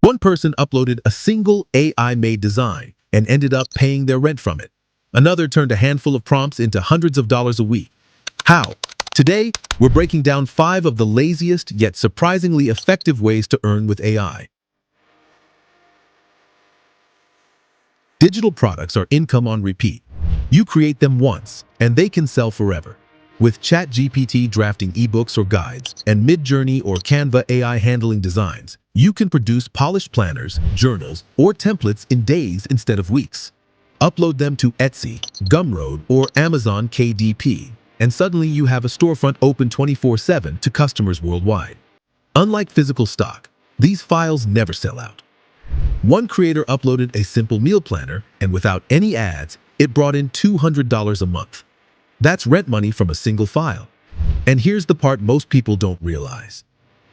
One person uploaded a single AI-made design and ended up paying their rent from it. Another turned a handful of prompts into hundreds of dollars a week. How? Today, we're breaking down 5 of the laziest yet surprisingly effective ways to earn with AI. Digital products are income on repeat. You create them once, and they can sell forever. With ChatGPT drafting ebooks or guides, and Midjourney or Canva AI handling designs, you can produce polished planners, journals, or templates in days instead of weeks. Upload them to Etsy, Gumroad, or Amazon KDP, and suddenly you have a storefront open 24/7 to customers worldwide. Unlike physical stock, these files never sell out. One creator uploaded a simple meal planner, and without any ads, it brought in $200 a month. That's rent money from a single file. And here's the part most people don't realize.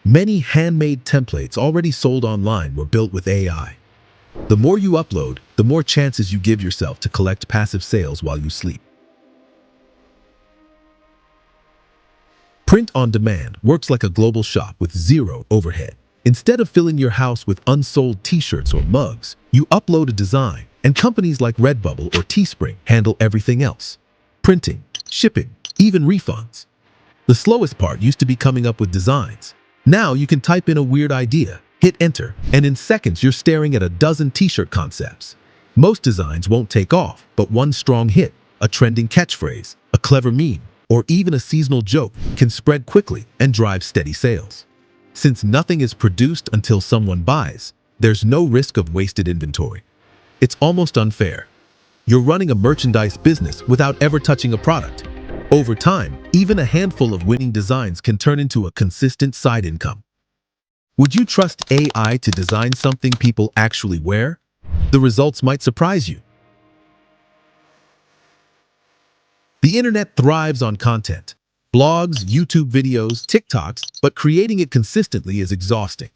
Many handmade templates already sold online were built with AI. The more you upload, the more chances you give yourself to collect passive sales while you sleep. Print on demand works like a global shop with zero overhead. Instead of filling your house with unsold t-shirts or mugs, you upload a design, and companies like Redbubble or Teespring handle everything else. Printing, shipping, even refunds. The slowest part used to be coming up with designs. Now you can type in a weird idea, hit enter, and in seconds you're staring at a dozen t-shirt concepts. Most designs won't take off, but one strong hit, a trending catchphrase, a clever meme, or even a seasonal joke can spread quickly and drive steady sales. Since nothing is produced until someone buys, there's no risk of wasted inventory. It's almost unfair. You're running a merchandise business without ever touching a product. Over time, even a handful of winning designs can turn into a consistent side income. Would you trust AI to design something people actually wear? The results might surprise you. The internet thrives on content. Blogs, YouTube videos, TikToks, but creating it consistently is exhausting.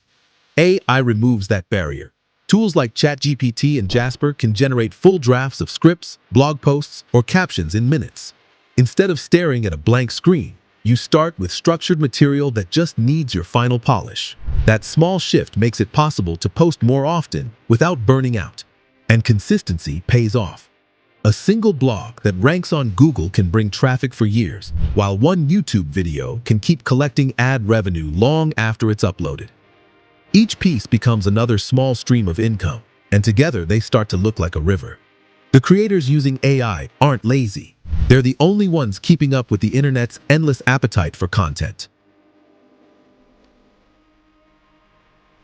AI removes that barrier. Tools like ChatGPT and Jasper can generate full drafts of scripts, blog posts, or captions in minutes. Instead of staring at a blank screen, you start with structured material that just needs your final polish. That small shift makes it possible to post more often without burning out. And consistency pays off. A single blog that ranks on Google can bring traffic for years, while one YouTube video can keep collecting ad revenue long after it's uploaded. Each piece becomes another small stream of income, and together they start to look like a river. The creators using AI aren't lazy. They're the only ones keeping up with the internet's endless appetite for content.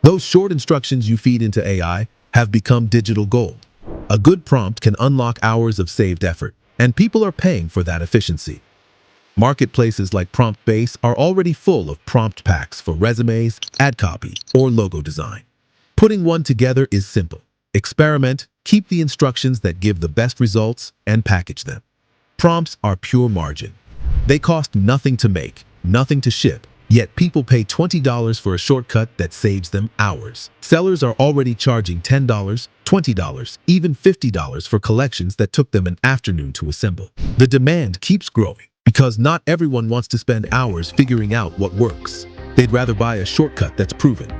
Those short instructions you feed into AI have become digital gold. A good prompt can unlock hours of saved effort, and people are paying for that efficiency. Marketplaces like PromptBase are already full of prompt packs for resumes, ad copy, or logo design. Putting one together is simple. Experiment, keep the instructions that give the best results, and package them. Prompts are pure margin. They cost nothing to make, nothing to ship, yet people pay $20 for a shortcut that saves them hours. Sellers are already charging $10, $20, even $50 for collections that took them an afternoon to assemble. The demand keeps growing because not everyone wants to spend hours figuring out what works. They'd rather buy a shortcut that's proven.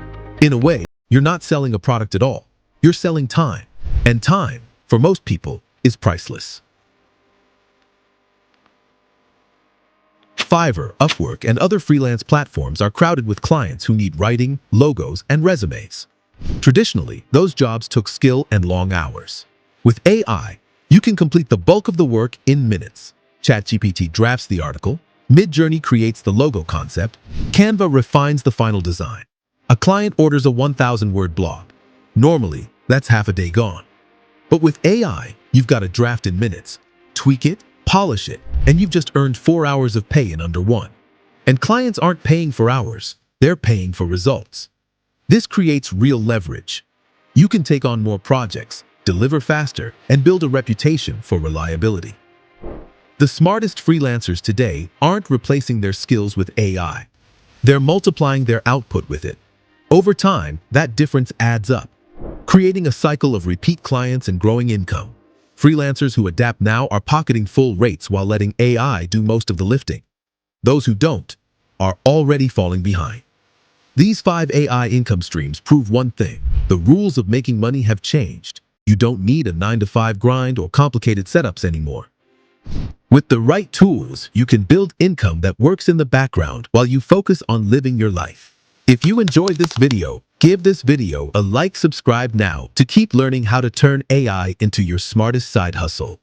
In a way, you're not selling a product at all. You're selling time. And time, for most people, is priceless. Fiverr, Upwork, and other freelance platforms are crowded with clients who need writing, logos, and resumes. Traditionally, those jobs took skill and long hours. With AI, you can complete the bulk of the work in minutes. ChatGPT drafts the article, Midjourney creates the logo concept, Canva refines the final design. A client orders a 1,000-word blog. Normally, that's half a day gone. But with AI, you've got a draft in minutes. Tweak it, polish it, and you've just earned 4 hours of pay in under one. And clients aren't paying for hours, they're paying for results. This creates real leverage. You can take on more projects, deliver faster, and build a reputation for reliability. The smartest freelancers today aren't replacing their skills with AI. They're multiplying their output with it. Over time, that difference adds up, creating a cycle of repeat clients and growing income. Freelancers who adapt now are pocketing full rates while letting AI do most of the lifting. Those who don't are already falling behind. These 5 AI income streams prove one thing. The rules of making money have changed. You don't need a 9-to-5 grind or complicated setups anymore. With the right tools, you can build income that works in the background while you focus on living your life. If you enjoyed this video, give this video a like, subscribe now to keep learning how to turn AI into your smartest side hustle.